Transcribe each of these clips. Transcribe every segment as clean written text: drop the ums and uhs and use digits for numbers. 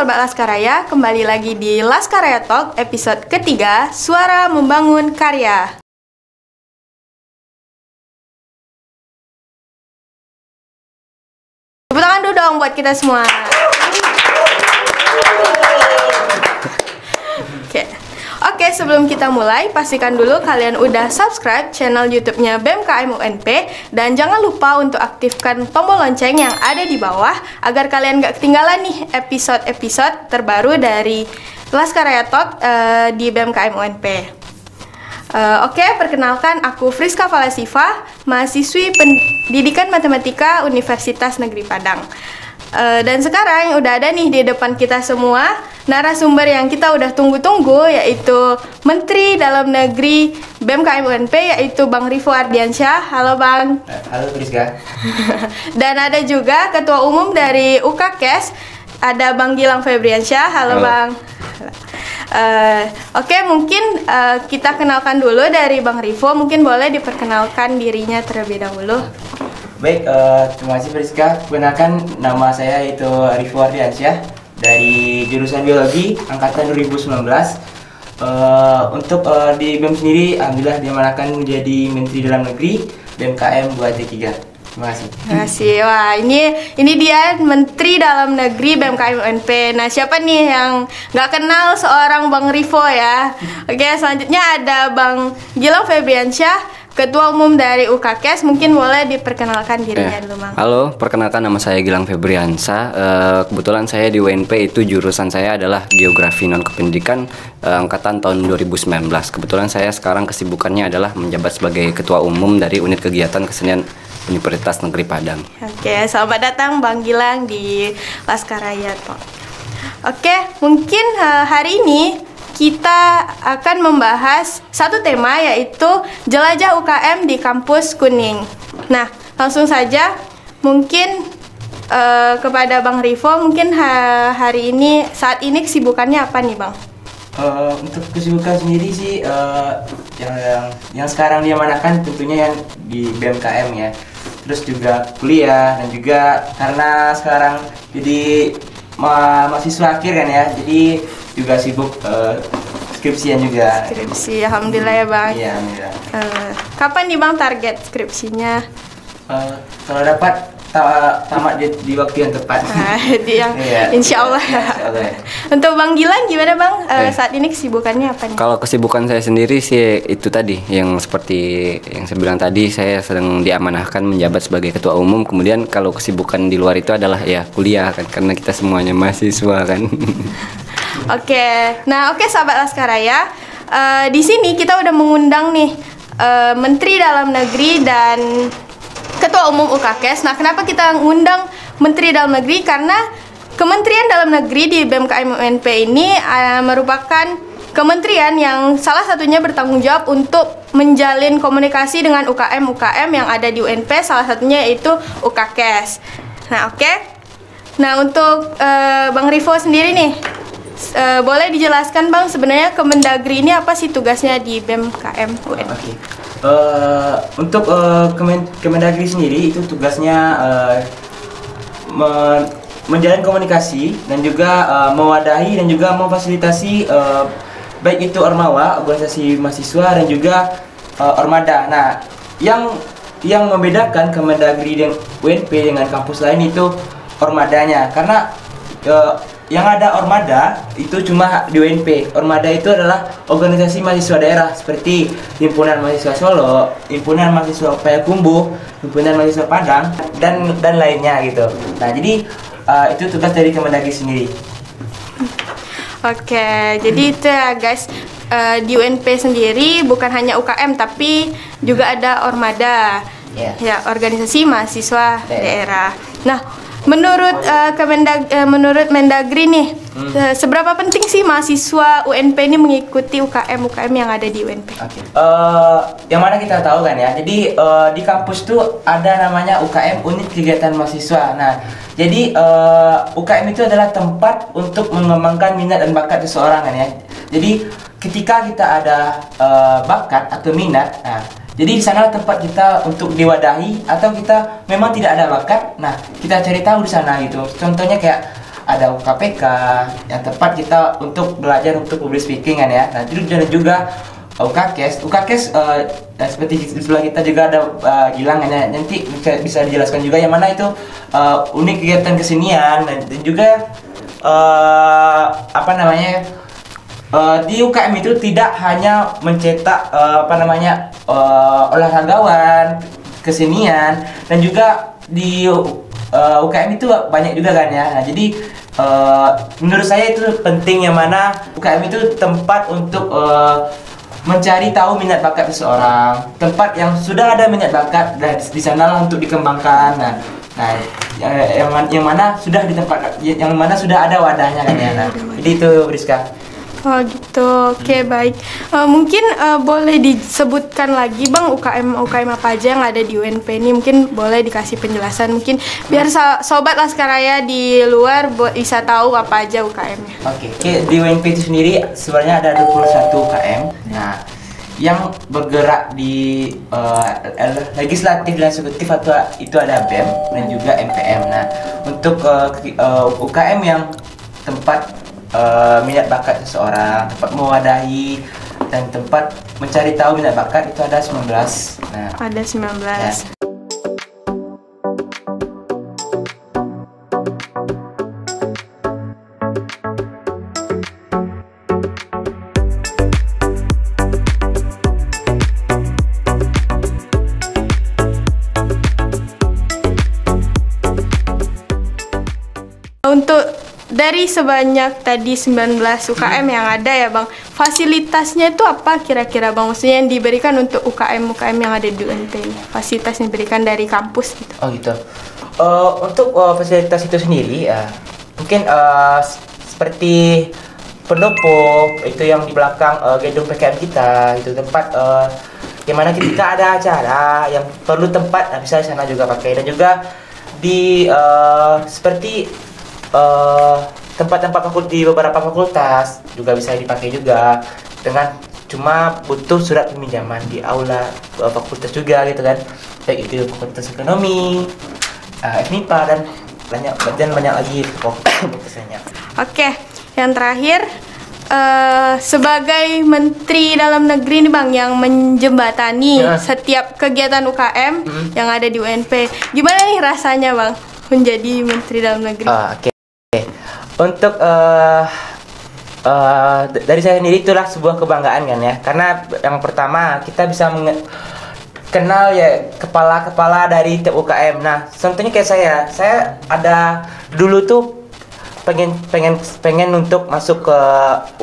Sobat Laskaraya, kembali lagi di Laskaraya Talk episode ketiga, Suara Membangun Karya. Tepuk tangan dulu dong buat kita semua. Oke, sebelum kita mulai, pastikan dulu kalian udah subscribe channel YouTube-nya BMKM UNP dan jangan lupa untuk aktifkan tombol lonceng yang ada di bawah agar kalian gak ketinggalan nih episode-episode terbaru dari Laskaraya Talk di BMKM UNP. Oke, perkenalkan aku Friska Falasifa, mahasiswi Pendidikan Matematika Universitas Negeri Padang. Dan sekarang udah ada nih di depan kita semua narasumber yang kita udah tunggu-tunggu, yaitu Menteri Dalam Negeri BMKM UNP, yaitu Bang Rivo Ardiansyah. Halo Bang. Halo Friska. Dan ada juga Ketua Umum dari UKKES, ada Bang Gilang Febriansyah. Halo Bang. Oke, mungkin kita kenalkan dulu dari Bang Rivo. Mungkin boleh diperkenalkan dirinya terlebih dahulu. Baik, terima kasih Friska. Perkenalkan, nama saya itu Rivo Ardiansyah dari jurusan Biologi Angkatan 2019. Untuk di BEM sendiri, alhamdulillah diamanahkan menjadi Menteri Dalam Negeri BMKM 2023. Terima kasih. Terima kasih. Wah, ini dia Menteri Dalam Negeri BMKM UNP. Nah, siapa nih yang nggak kenal seorang Bang Rivo ya? Oke, selanjutnya ada Bang Gilang Febriansyah, Ketua Umum dari UKKES. Mungkin boleh diperkenalkan dirinya dulu, Bang. Halo, perkenalkan nama saya Gilang Febriansyah. Kebetulan saya di UNP itu jurusan saya adalah Geografi Non-Kependidikan angkatan tahun 2019. Kebetulan saya sekarang kesibukannya adalah menjabat sebagai Ketua Umum dari Unit Kegiatan Kesenian Universitas Negeri Padang. Oke, selamat datang Bang Gilang di Laskaraya Talk. Oke, mungkin hari ini kita akan membahas satu tema, yaitu jelajah UKM di kampus Kuning. Nah, langsung saja mungkin kepada Bang Rivo, mungkin saat ini kesibukannya apa nih Bang? Untuk kesibukan sendiri sih yang sekarang diamanahkan tentunya yang di BMKM ya. Terus juga kuliah, dan juga karena sekarang jadi mahasiswa akhir kan ya, jadi juga sibuk skripsian juga. Skripsi, alhamdulillah ya Bang. Iya, alhamdulillah. Kapan nih Bang target skripsinya? Kalau dapat tamat di waktu yang tepat. Insya Allah. Ya. Untuk Bang Gilang gimana Bang? Saat ini kesibukannya apa nih? Kalau kesibukan saya sendiri sih itu tadi, yang seperti yang saya bilang tadi, saya sedang diamanahkan menjabat sebagai Ketua Umum. Kemudian kalau kesibukan di luar itu adalah ya kuliah kan, karena kita semuanya mahasiswa kan. Oke, sahabat Laskaraya, di sini kita udah mengundang nih Menteri Dalam Negeri dan Ketua Umum UKKES. Nah, kenapa kita ngundang Menteri Dalam Negeri? Karena Kementerian Dalam Negeri di BMKM UNP ini merupakan kementerian yang salah satunya bertanggung jawab untuk menjalin komunikasi dengan UKM-UKM yang ada di UNP, salah satunya yaitu UKKES. Nah, oke. Nah, untuk Bang Rivo sendiri nih, boleh dijelaskan Bang, sebenarnya Kemendagri ini apa sih tugasnya di BMKM UNP? Okay. Untuk Kemendagri sendiri itu tugasnya menjalin komunikasi dan juga mewadahi dan juga memfasilitasi baik itu Ormawa, organisasi mahasiswa, dan juga Ormada. Nah, yang membedakan Kemendagri dan UNP dengan kampus lain itu Ormadanya, karena yang ada Ormada itu cuma di UNP. Ormada itu adalah organisasi mahasiswa daerah seperti Himpunan Mahasiswa Solo, Himpunan Mahasiswa Payakumbuh, Himpunan Mahasiswa Padang, dan lainnya gitu. Nah, jadi itu tugas dari Kemendagri sendiri. Oke, jadi itu ya guys, di UNP sendiri bukan hanya UKM tapi juga ada Ormada, ya, organisasi mahasiswa daerah. Nah, menurut Mendagri nih, seberapa penting sih mahasiswa UNP ini mengikuti UKM yang ada di UNP? Okay. Yang mana kita tahu kan ya, jadi di kampus tuh ada namanya UKM, Unit Kegiatan Mahasiswa. Nah, jadi UKM itu adalah tempat untuk mengembangkan minat dan bakat seseorang kan ya. Jadi ketika kita ada bakat atau minat, nah, jadi di sana tempat kita untuk diwadahi, atau kita memang tidak ada bakat, nah kita cari tahu di sana gitu. Contohnya kayak ada UKPK yang tepat kita untuk belajar untuk public speaking kan ya. Nah, dan juga UKKES. UKKES seperti di sebelah kita juga ada Gilang ya. Nanti bisa dijelaskan juga yang mana itu unik kegiatan kesenian dan juga apa namanya di UKM itu tidak hanya mencetak olahragawan, kesenian, dan juga di UKM itu banyak juga kan ya. Nah, jadi menurut saya itu penting yang mana UKM itu tempat untuk mencari tahu minat bakat seseorang, tempat yang sudah ada minat bakat dan di sana untuk dikembangkan. Nah, yang mana sudah di tempat yang mana sudah ada wadahnya kan ya. Nah, jadi itu Rizka. Oh gitu, oke baik. Mungkin boleh disebutkan lagi Bang UKM apa aja yang ada di UNP ini, mungkin boleh dikasih penjelasan mungkin biar sobat Laskaraya di luar bisa tahu apa aja UKM-nya. Oke, di UNP itu sendiri sebenarnya ada 21 UKM. Nah, yang bergerak di legislatif dan eksekutif itu ada BEM dan juga MPM. Nah, untuk UKM yang tempat minat bakat seseorang, tempat mewadahi dan tempat mencari tahu minat bakat itu ada 19. Nah, ada 19. Ya. Untuk dari sebanyak tadi 19 UKM yang ada ya Bang, fasilitasnya itu apa kira-kira Bang? Maksudnya yang diberikan untuk UKM yang ada di UNP ini, fasilitas yang diberikan dari kampus gitu. Oh gitu. Untuk fasilitas itu sendiri mungkin seperti pendopo itu yang di belakang gedung PKM kita, itu tempat yang mana ketika ada acara yang perlu tempat, bisa di sana juga pakai. Dan juga di seperti tempat-tempat di beberapa fakultas juga bisa dipakai juga, dengan cuma butuh surat peminjaman di aula fakultas juga gitu kan, baik itu fakultas ekonomi, FMIPA dan banyak lagi fakultasnya. Oke, yang terakhir sebagai Menteri Dalam Negeri nih Bang yang menjembatani setiap kegiatan UKM yang ada di UNP, gimana nih rasanya Bang menjadi Menteri Dalam Negeri? Oke. Untuk dari saya sendiri itulah sebuah kebanggaan kan ya, karena yang pertama kita bisa kenal ya kepala-kepala dari tiap UKM. Nah, contohnya kayak saya ada dulu tuh pengen untuk masuk ke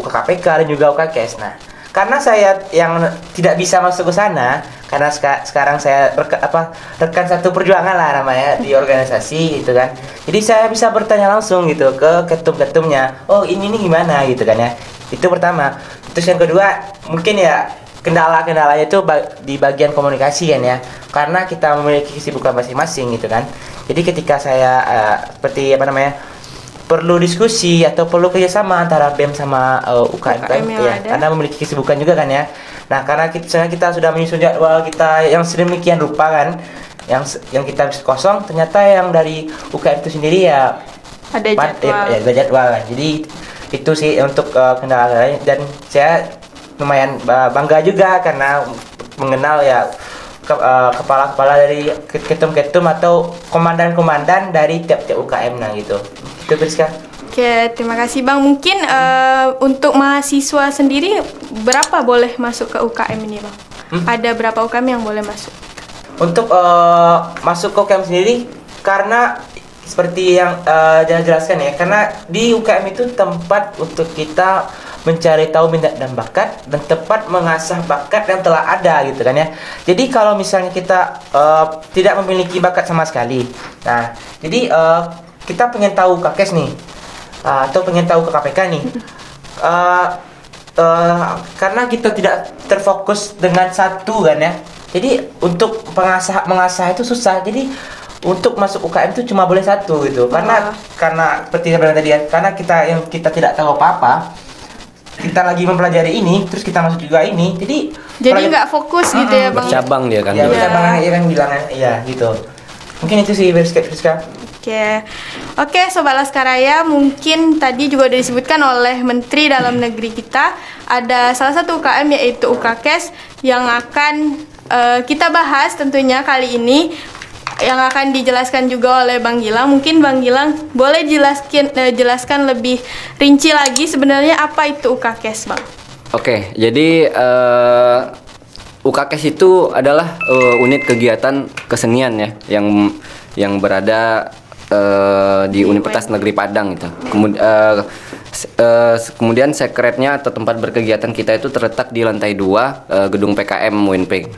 UKKPK dan juga UKKES. Nah, karena saya yang tidak bisa masuk ke sana, karena sekarang saya rekan satu perjuangan lah namanya di organisasi gitu kan. Jadi saya bisa bertanya langsung gitu ke ketum-ketumnya. Oh, ini nih gimana gitu kan ya. Itu pertama. Terus yang kedua, mungkin ya kendala-kendalanya itu di bagian komunikasi kan ya. Karena kita memiliki kesibukan masing-masing gitu kan. Jadi ketika saya seperti perlu diskusi atau perlu kerjasama antara BEM sama UKM ya, karena memiliki kesibukan juga kan ya. Nah, karena kita sudah menyusun jadwal kita yang sedemikian rupa kan, yang kita kosong, ternyata yang dari UKM itu sendiri ya ada jadwal. Ada jadwal. Jadi itu sih untuk kendala dan saya lumayan bangga juga karena mengenal ya kepala-kepala dari ketum-ketum atau komandan-komandan dari tiap-tiap UKM gitu. Itu Priska. Oke, terima kasih Bang. Mungkin untuk mahasiswa sendiri berapa boleh masuk ke UKM ini Bang? Ada berapa UKM yang boleh masuk? Untuk masuk ke UKM sendiri, karena seperti yang jelaskan ya, karena di UKM itu tempat untuk kita mencari tahu minat dan bakat dan tepat mengasah bakat yang telah ada gitu kan ya. Jadi kalau misalnya kita tidak memiliki bakat sama sekali, nah jadi kita pengen tahu KKES nih atau pengen tahu ke KPK nih, karena kita tidak terfokus dengan satu kan ya. Jadi untuk mengasah itu susah. Jadi untuk masuk UKM itu cuma boleh satu gitu. Karena seperti saya bilang tadi ya, karena kita tidak tahu apa-apa. Kita lagi mempelajari ini, terus kita masuk juga ini. Jadi nggak fokus gitu ya Bang. Bercabang dia kan. Ya, bercabang ya kan bilangan. Iya gitu. Mungkin itu sih Friska. Oke, Sobat Laskaraya, mungkin tadi juga udah disebutkan oleh Menteri Dalam Negeri kita, ada salah satu UKM yaitu UKKES yang akan kita bahas tentunya kali ini, yang akan dijelaskan juga oleh Bang Gilang. Mungkin Bang Gilang boleh jelaskan lebih rinci lagi sebenarnya apa itu UKKES, Bang? Oke, jadi UKKES itu adalah unit kegiatan kesenian ya yang berada di Universitas Negeri Padang itu. Kemudian sekretnya atau tempat berkegiatan kita itu terletak di lantai 2 gedung PKM UNP.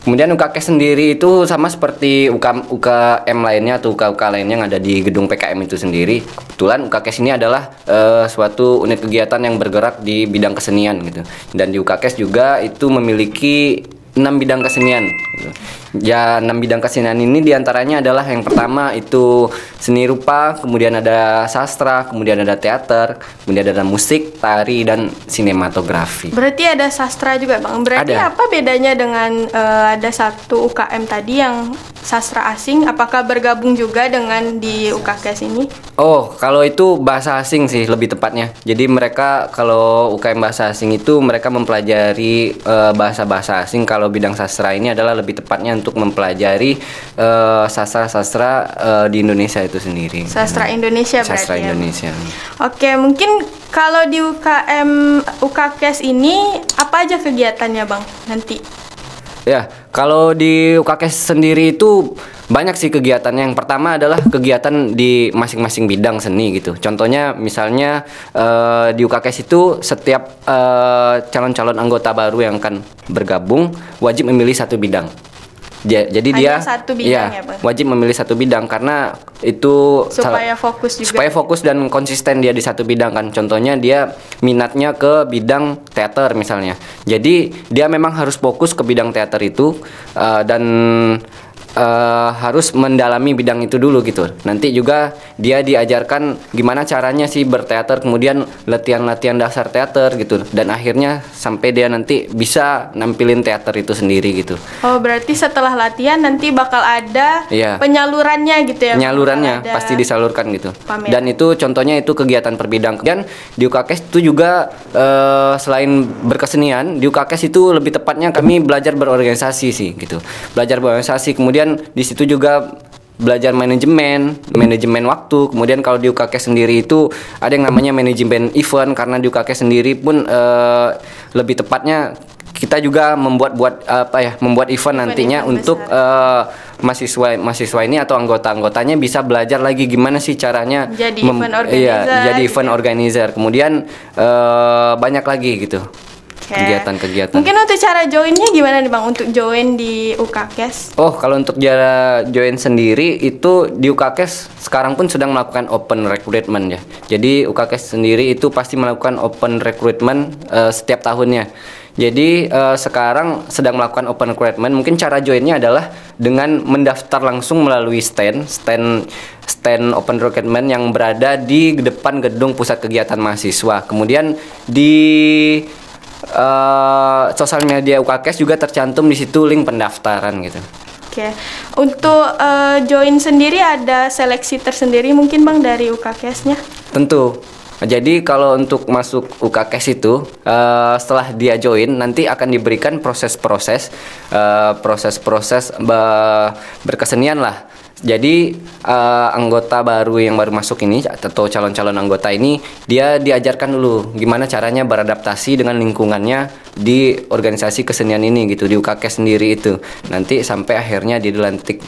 Kemudian UKKES sendiri itu sama seperti UKM lainnya atau UK lainnya yang ada di gedung PKM itu sendiri. Kebetulan UKKES ini adalah suatu unit kegiatan yang bergerak di bidang kesenian gitu. Dan di UKKES juga itu memiliki 6 bidang kesenian gitu. Ya, 6 bidang kesenian ini diantaranya adalah yang pertama itu seni rupa, kemudian ada sastra, kemudian ada teater, kemudian ada musik, tari, dan sinematografi. Berarti ada sastra juga, Bang. Berarti ada. Apa bedanya dengan ada satu UKM tadi yang sastra asing? Apakah bergabung juga dengan di UKKES ini? Oh, kalau itu bahasa asing sih lebih tepatnya. Jadi mereka kalau UKM bahasa asing itu mereka mempelajari bahasa-bahasa asing. Kalau bidang sastra ini adalah lebih tepatnya untuk mempelajari sastra-sastra di Indonesia itu sendiri. Sastra Indonesia berarti. Sastra Indonesia. Oke, mungkin kalau di UKKES ini apa aja kegiatannya, Bang, nanti? Ya, kalau di UKKES sendiri itu banyak sih kegiatannya. Yang pertama adalah kegiatan di masing-masing bidang seni gitu. Contohnya misalnya di UKKES itu setiap calon-calon anggota baru yang akan bergabung wajib memilih satu bidang. Jadi hanya dia satu bidang ya, Bang? wajib memilih satu bidang karena itu supaya fokus juga. Supaya fokus dan konsisten dia di satu bidang kan. Contohnya dia minatnya ke bidang teater misalnya. Jadi dia memang harus fokus ke bidang teater itu dan harus mendalami bidang itu dulu gitu. Nanti juga dia diajarkan gimana caranya sih berteater, kemudian latihan-latihan dasar teater gitu. Dan akhirnya sampai dia nanti bisa nampilin teater itu sendiri gitu. Oh, berarti setelah latihan nanti bakal ada penyalurannya gitu ya? Penyalurannya pasti disalurkan gitu. Pameran. Dan itu contohnya itu kegiatan per bidang. Dan di UKKES itu juga selain berkesenian, di UKKES itu lebih tepatnya kami belajar berorganisasi sih gitu. Belajar berorganisasi, kemudian di situ juga belajar manajemen waktu. Kemudian kalau di UKKES sendiri itu ada yang namanya manajemen event, karena di UKKES sendiri pun lebih tepatnya kita juga membuat event nantinya untuk mahasiswa ini atau anggotanya bisa belajar lagi gimana sih caranya jadi event organizer. Kemudian banyak lagi gitu. Kegiatan-kegiatan. Mungkin untuk cara joinnya gimana nih, Bang, untuk join di UKKES? Oh, kalau untuk cara join sendiri itu di UKKES sekarang pun sedang melakukan open recruitment ya. Jadi UKKES sendiri itu pasti melakukan open recruitment setiap tahunnya. Jadi sekarang sedang melakukan open recruitment. Mungkin cara joinnya adalah dengan mendaftar langsung melalui stand open recruitment yang berada di depan gedung pusat kegiatan mahasiswa. Kemudian di sosial media UKKES juga tercantum di situ link pendaftaran gitu. Oke. Untuk join sendiri ada seleksi tersendiri mungkin, Bang, dari UKKES-nya? Tentu. Jadi kalau untuk masuk UKKES itu setelah dia join nanti akan diberikan proses-proses berkesenian lah. Jadi anggota baru yang baru masuk ini atau calon-calon anggota ini dia diajarkan dulu gimana caranya beradaptasi dengan lingkungannya di organisasi kesenian ini gitu, di UKKES sendiri itu. Nanti sampai akhirnya dia dilantik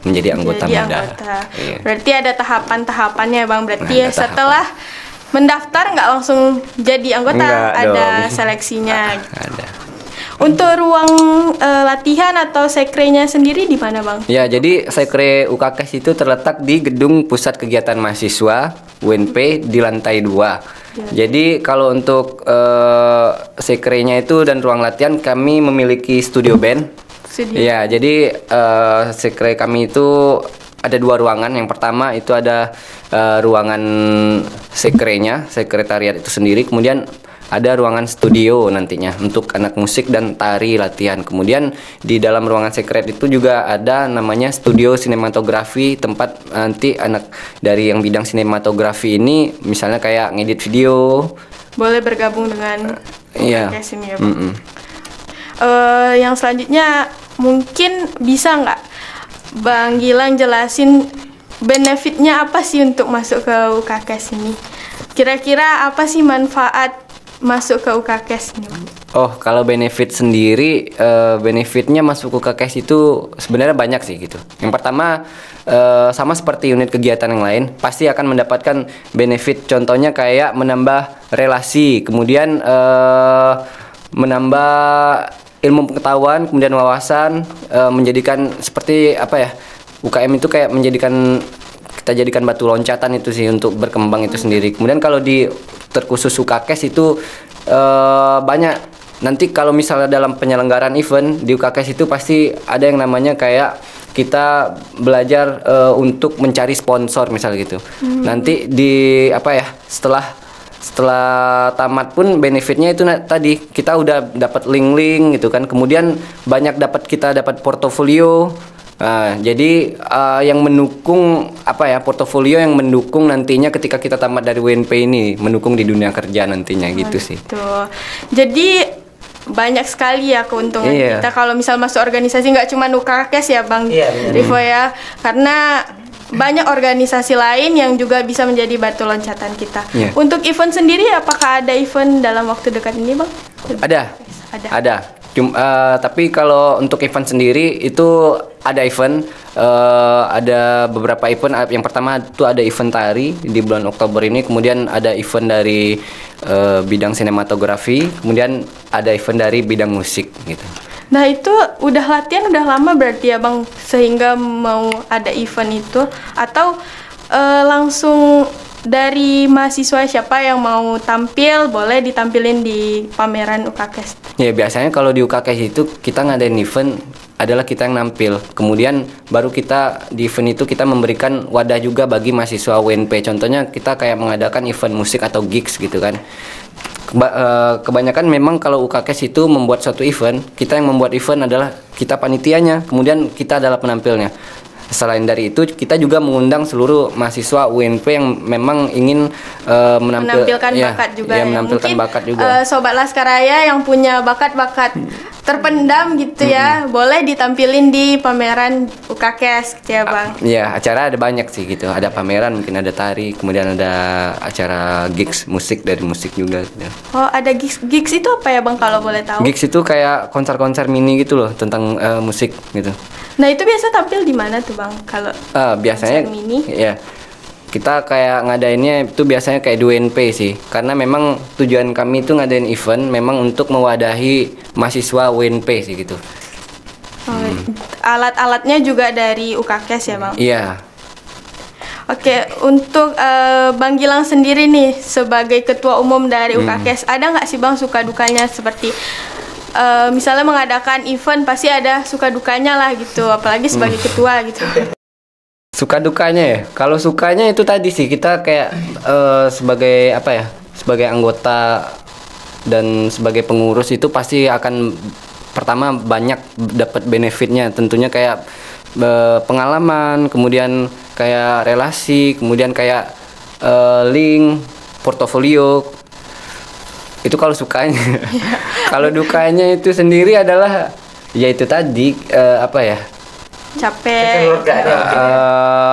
menjadi anggota muda. Iya. Berarti ada tahapan-tahapannya, Bang. Berarti setelah mendaftar nggak langsung jadi anggota, ada seleksinya. Ada. Untuk ruang latihan atau sekrenya sendiri di mana, Bang? Ya, jadi sekre UKKES itu terletak di gedung pusat kegiatan mahasiswa UNP di lantai 2. Jadi kalau untuk sekrenya itu dan ruang latihan kami memiliki studio band. Ya, jadi sekre kami itu ada 2 ruangan. Yang pertama itu ada ruangan sekrenya, sekretariat itu sendiri. Kemudian ada ruangan studio nantinya untuk anak musik dan tari latihan. Kemudian di dalam ruangan secret itu juga ada namanya studio sinematografi, tempat nanti anak dari yang bidang sinematografi ini misalnya kayak ngedit video boleh bergabung dengan iya. UKKS ini ya Bang. Yang selanjutnya mungkin bisa nggak Bang Gilang jelasin benefitnya apa sih untuk masuk ke UKKS ini? Kira-kira apa sih manfaat masuk ke UKKS ini? Oh, kalau benefit sendiri, benefitnya masuk UKKS itu sebenarnya banyak sih gitu. Yang pertama, sama seperti unit kegiatan yang lain, pasti akan mendapatkan benefit. Contohnya kayak menambah relasi, kemudian menambah ilmu pengetahuan, kemudian wawasan, menjadikan seperti apa ya, UKM itu kayak menjadikan kita jadikan batu loncatan itu sih untuk berkembang itu sendiri. Kemudian kalau di terkhusus UKKS itu banyak. Nanti kalau misalnya dalam penyelenggaraan event di UKKS itu pasti ada yang namanya kayak kita belajar untuk mencari sponsor misalnya gitu. Nanti di apa ya, setelah tamat pun benefitnya itu tadi kita udah dapat link-link gitu kan. Kemudian kita dapat portofolio. Jadi yang mendukung apa ya, portofolio yang mendukung nantinya ketika kita tamat dari UNP ini, mendukung di dunia kerja nantinya gitu sih. Jadi banyak sekali ya keuntungan kita kalau misal masuk organisasi, nggak cuma UKKS ya Bang Rivo ya, karena banyak organisasi lain yang juga bisa menjadi batu loncatan kita. Untuk event sendiri, apakah ada event dalam waktu dekat ini Bang? Ada. Tapi kalau untuk event sendiri itu ada event, ada beberapa event. Yang pertama itu ada event tari di bulan Oktober ini, kemudian ada event dari bidang sinematografi, kemudian ada event dari bidang musik gitu. Nah itu udah latihan udah lama berarti ya Bang, sehingga mau ada event itu, atau langsung dari mahasiswa siapa yang mau tampil boleh ditampilin di pameran UKKS? Ya biasanya kalau di UKKS itu kita ngadain event adalah kita yang nampil, kemudian baru kita di event itu kita memberikan wadah juga bagi mahasiswa UNP. Contohnya kita kayak mengadakan event musik atau gigs gitu kan. Kebanyakan memang kalau UKKS itu membuat suatu event, kita yang membuat event adalah kita panitianya, kemudian kita adalah penampilnya. Selain dari itu, kita juga mengundang seluruh mahasiswa UNP yang memang ingin menampilkan bakat juga. Menampilkan mungkin, bakat juga. Sobat Laskaraya yang punya bakat-bakat terpendam gitu ya, boleh ditampilin di pameran UKKS gitu ya Bang. Iya, acara ada banyak sih gitu. Ada pameran, mungkin ada tari, kemudian ada acara gigs musik dari musik juga gitu. Oh, ada gigs itu apa ya Bang kalau boleh tahu? Gigs itu kayak konser-konser mini gitu loh tentang musik gitu. Nah, itu biasa tampil di mana tuh Bang kalau biasanya mini? Ya. Kita kayak ngadainnya itu biasanya kayak di UNP sih, karena memang tujuan kami itu ngadain event memang untuk mewadahi mahasiswa UNP sih gitu. Alat-alatnya juga dari UKKS ya Bang? Iya. Oke, untuk Bang Gilang sendiri nih sebagai ketua umum dari UKKS, ada nggak sih Bang suka dukanya seperti misalnya mengadakan event pasti ada suka dukanya lah gitu, apalagi sebagai ketua gitu. Suka dukanya ya, kalau sukanya itu tadi sih kita kayak sebagai apa ya, sebagai anggota dan sebagai pengurus itu pasti akan pertama banyak dapat benefitnya, tentunya kayak pengalaman, kemudian kayak relasi, kemudian kayak link, portofolio. Itu kalau sukanya. Kalau dukanya itu sendiri adalah ya itu tadi apa ya, capek.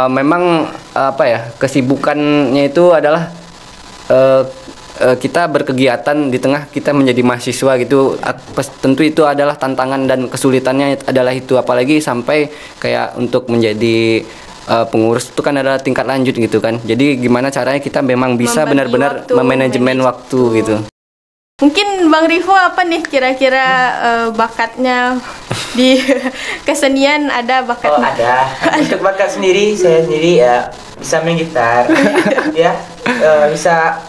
Memang apa ya, kesibukannya itu adalah kita berkegiatan di tengah kita menjadi mahasiswa gitu. Tentu itu adalah tantangan dan kesulitannya adalah itu, apalagi sampai kayak untuk menjadi pengurus itu kan adalah tingkat lanjut gitu kan. Jadi gimana caranya kita memang bisa benar-benar memanajemen waktu gitu. Mungkin Bang Rivo apa nih kira-kira bakatnya di kesenian, ada bakat? Oh ada. Untuk bakat sendiri, saya sendiri ya bisa main gitar, ya bisa.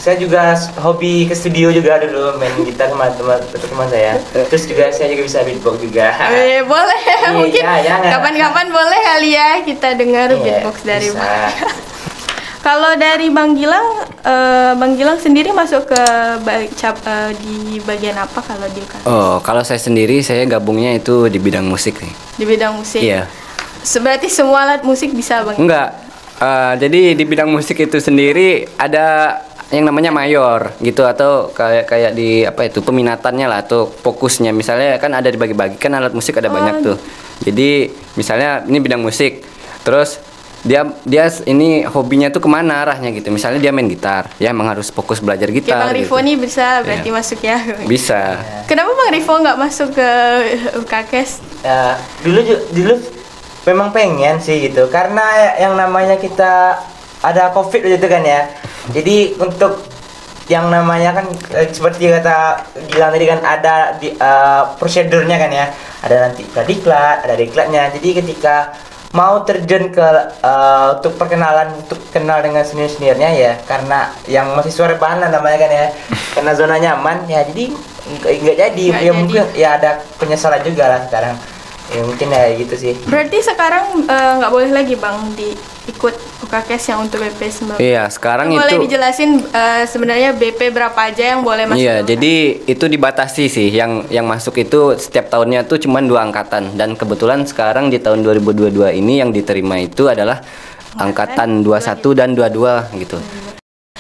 Saya juga hobi ke studio juga dulu main gitar sama teman saya. Terus juga saya juga bisa beatbox juga. Boleh mungkin kapan-kapan boleh kali ya kita dengar beatbox dari Bang. Kalau dari Bang Gilang sendiri masuk ke di bagian apa kalau di UKS? Oh, kalau saya sendiri saya gabungnya itu di bidang musik nih. Di bidang musik. Iya. Berarti semua alat musik bisa, Bang? Enggak. Jadi di bidang musik itu sendiri ada yang namanya mayor gitu, atau kayak di apa itu peminatannya lah atau fokusnya. Misalnya kan ada dibagi-bagi kan alat musik ada banyak tuh. Jadi misalnya ini bidang musik, terus dia ini hobinya tuh kemana arahnya gitu. Misalnya dia main gitar, ya emang harus fokus belajar gitar. Bang Rivo gitu. nih bisa berarti masuk ya? Bisa. Kenapa Bang Rivo nggak masuk ke UKS? Ya, dulu memang pengen sih gitu, karena yang namanya kita ada COVID gitu kan ya. Jadi untuk yang namanya kan seperti kata Gilang tadi kan ada di prosedurnya kan ya. Ada nanti pradiklat, ada diklatnya. Jadi ketika mau terjun ke untuk perkenalan, untuk kenal dengan senior-seniornya ya, karena yang mahasiswa rebahan lah namanya kan ya, karena zona nyaman ya, jadi nggak jadi. Mungkin ya ada penyesalan juga lah sekarang ya, mungkin ya gitu sih. Berarti sekarang nggak boleh lagi Bang ikut UKS yang untuk BP 19. Iya, sekarang itu boleh dijelasin sebenarnya BP berapa aja yang boleh masuk? Iya, jadi itu dibatasi sih. Yang masuk itu setiap tahunnya tuh cuma 2 angkatan, dan kebetulan sekarang di tahun 2022 ini yang diterima itu adalah angkatan 21 dan 22 gitu.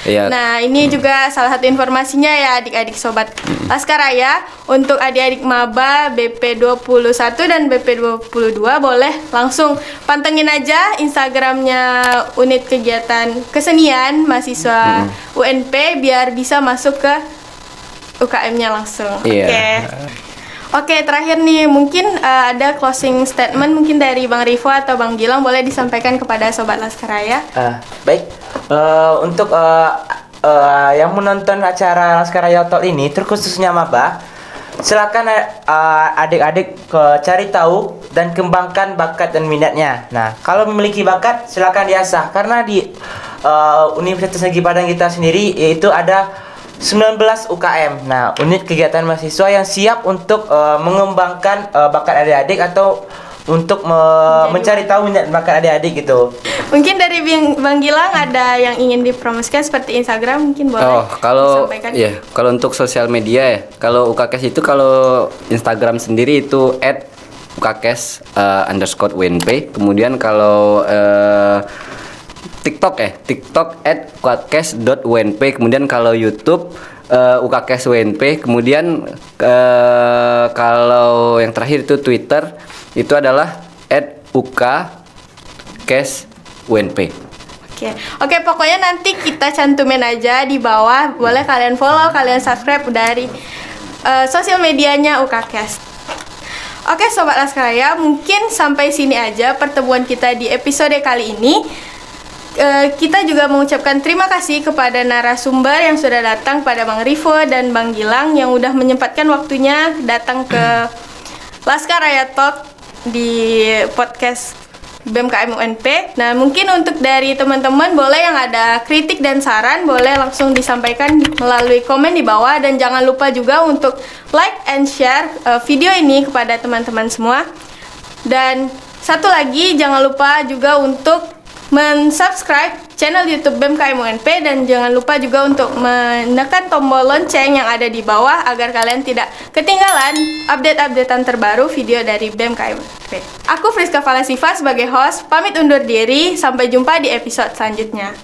Iya. Nah, ini juga salah satu informasinya ya adik-adik sobat Laskaraya. Untuk adik-adik maba BP 21 dan BP 22 boleh langsung pantengin aja Instagramnya unit kegiatan kesenian mahasiswa UNP biar bisa masuk ke UKM-nya langsung. Iya. Oke, terakhir nih mungkin ada closing statement mungkin dari Bang Rivo atau Bang Gilang, boleh disampaikan kepada sobat Laskaraya. Baik. Untuk yang menonton acara Laskaraya Talk ini, terkhususnya maba, silakan adik-adik cari tahu dan kembangkan bakat dan minatnya. Nah, kalau memiliki bakat silakan diasah, karena di Universitas Negeri Padang kita sendiri yaitu ada 19 UKM. Nah, unit kegiatan mahasiswa yang siap untuk mengembangkan bakat adik-adik atau untuk mencari tahu minat bakat adik-adik gitu. Mungkin dari Bang Gilang ada yang ingin dipromosikan seperti Instagram, mungkin boleh. Oh, kalau disampaikan. ya, kalau untuk sosial media ya, kalau UKKS itu kalau Instagram sendiri itu @UKKS_UNP. Kemudian kalau TikTok @UKKS.UNP. Kemudian kalau YouTube UKKS UNP. Kemudian kalau yang terakhir itu Twitter itu adalah @UKKS_UNP. Oke, pokoknya nanti kita cantumin aja di bawah. Boleh kalian follow, kalian subscribe dari sosial medianya UKKS. Oke, sobat Laskaraya, mungkin sampai sini aja pertemuan kita di episode kali ini. Kita juga mengucapkan terima kasih kepada narasumber yang sudah datang, pada Bang Rivo dan Bang Gilang yang udah menyempatkan waktunya datang ke Laskaraya Talk di podcast BMKM UNP. Nah, mungkin untuk dari teman-teman boleh yang ada kritik dan saran boleh langsung disampaikan melalui komen di bawah, dan jangan lupa juga untuk like and share video ini kepada teman-teman semua. Dan satu lagi, jangan lupa juga untuk subscribe channel YouTube BMKM UNP, dan jangan lupa juga untuk menekan tombol lonceng yang ada di bawah agar kalian tidak ketinggalan update-updatean terbaru video dari BMKM UNP. Aku Friska Falasifa sebagai host, pamit undur diri, sampai jumpa di episode selanjutnya.